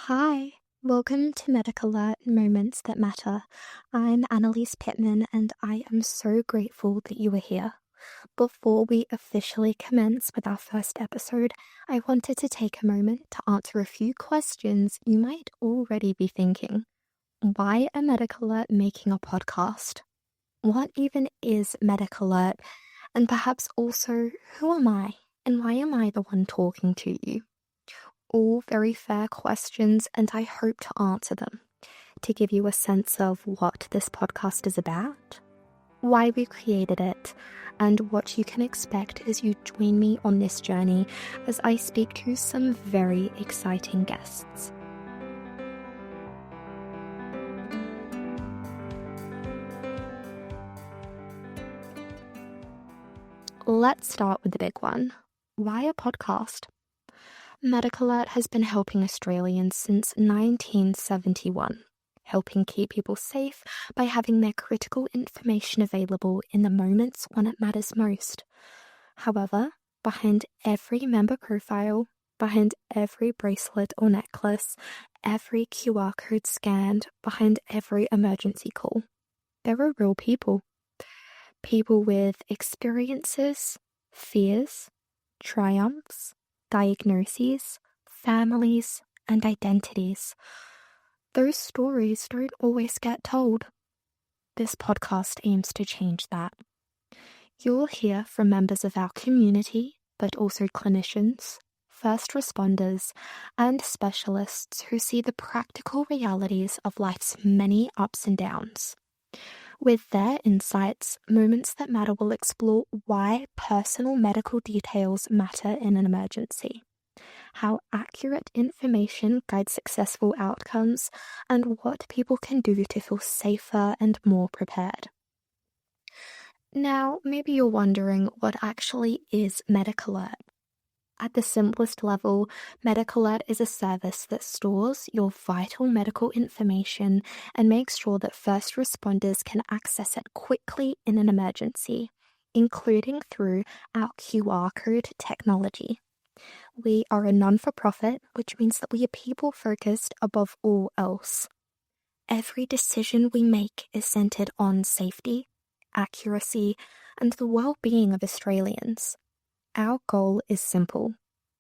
Hi, welcome to MedicAlert Moments That Matter. I'm Anneliese Pittman and I am so grateful that you are here. Before we officially commence with our first episode, I wanted to take a moment to answer a few questions you might already be thinking. Why are MedicAlert making a podcast? What even is MedicAlert? And perhaps also, who am I? And why am I the one talking to you? All very fair questions, and I hope to answer them to give you a sense of what this podcast is about, why we created it, and what you can expect as you join me on this journey as I speak to some very exciting guests. Let's start with the big one. Why a podcast? MedicAlert has been helping Australians since 1971, helping keep people safe by having their critical information available in the moments when it matters most. However, behind every member profile, behind every bracelet or necklace, every QR code scanned, behind every emergency call, there are real people. People with experiences, fears, triumphs, diagnoses, families, and identities. Those stories don't always get told. This podcast aims to change that. You'll hear from members of our community, but also clinicians, first responders, and specialists who see the practical realities of life's many ups and downs. With their insights, Moments That Matter will explore why personal medical details matter in an emergency, how accurate information guides successful outcomes, and what people can do to feel safer and more prepared. Now, maybe you're wondering what actually is MedicAlert. At the simplest level, MedicAlert is a service that stores your vital medical information and makes sure that first responders can access it quickly in an emergency, including through our QR code technology. We are a non-for-profit, which means that we are people-focused above all else. Every decision we make is centered on safety, accuracy, and the well-being of Australians. Our goal is simple: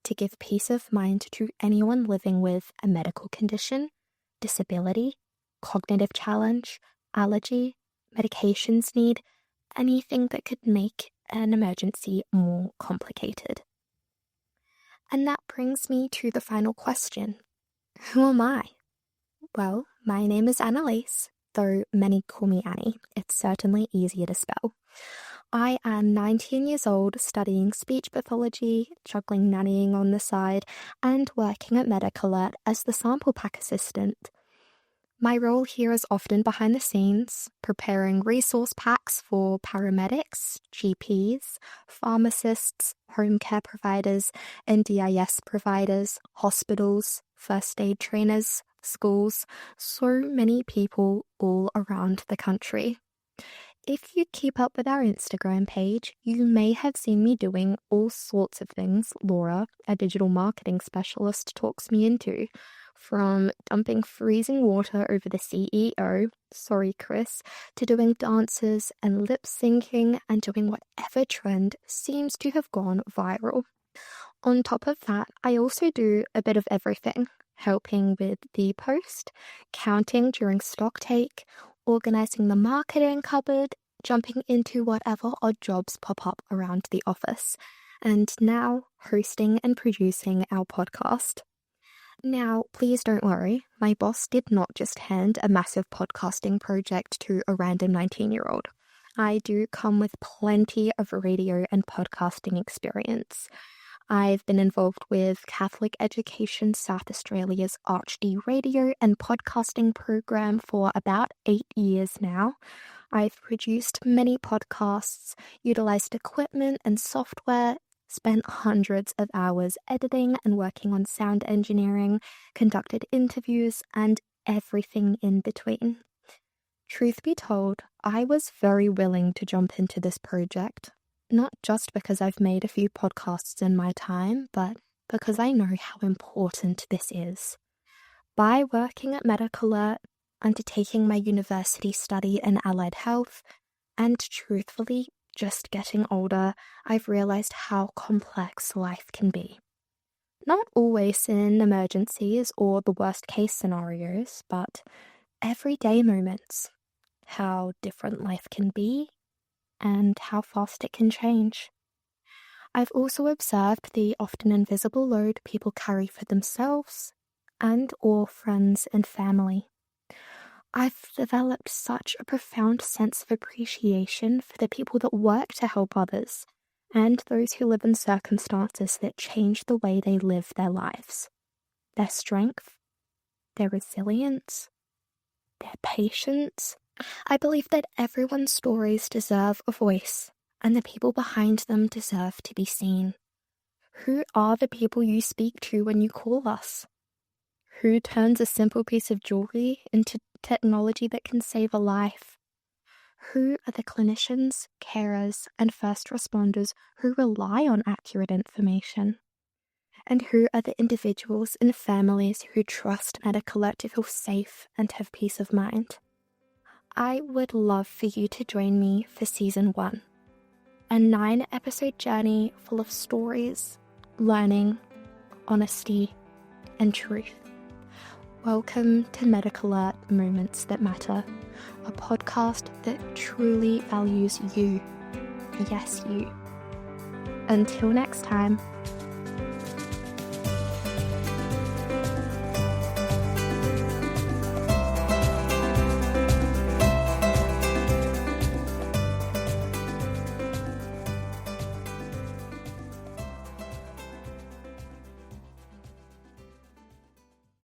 to give peace of mind to anyone living with a medical condition, disability, cognitive challenge, allergy, medications need, anything that could make an emergency more complicated. And that brings me to the final question. Who am I? Well, my name is Anneliese, though many call me Annie. It's certainly easier to spell. I am 19 years old, studying speech pathology, juggling nannying on the side, and working at MedicAlert as the sample pack assistant. My role here is often behind the scenes, preparing resource packs for paramedics, GPs, pharmacists, home care providers, NDIS providers, hospitals, first aid trainers, schools, so many people all around the country. If you keep up with our Instagram page, you may have seen me doing all sorts of things Laura, a digital marketing specialist, talks me into. From dumping freezing water over the CEO, sorry Chris, to doing dances and lip syncing and doing whatever trend seems to have gone viral. On top of that, I also do a bit of everything, helping with the post, counting during stock take, organizing the marketing cupboard, jumping into whatever odd jobs pop up around the office, and now hosting and producing our podcast. Now, please don't worry, my boss did not just hand a massive podcasting project to a random 19-year-old. I do come with plenty of radio and podcasting experience. I've been involved with Catholic Education South Australia's ArchD radio and podcasting program for about 8 years now. I've produced many podcasts, utilized equipment and software, spent hundreds of hours editing and working on sound engineering, conducted interviews, and everything in between. Truth be told, I was very willing to jump into this project, not just because I've made a few podcasts in my time, but because I know how important this is. By working at MedicAlert, undertaking my university study in allied health, and truthfully, just getting older, I've realized how complex life can be. Not always in emergencies or the worst case scenarios, but everyday moments. How different life can be and how fast it can change. I've also observed the often invisible load people carry for themselves and or friends and family. I've developed such a profound sense of appreciation for the people that work to help others and those who live in circumstances that change the way they live their lives. Their strength, their resilience, their patience. I believe that everyone's stories deserve a voice, and the people behind them deserve to be seen. Who are the people you speak to when you call us? Who turns a simple piece of jewelry into technology that can save a life? Who are the clinicians, carers, and first responders who rely on accurate information? And who are the individuals and families who trust MedicAlert to feel safe and have peace of mind? I would love for you to join me for Season 1, a 9-episode journey full of stories, learning, honesty, and truth. Welcome to MedicAlert Moments That Matter, a podcast that truly values you. Yes, you. Until next time.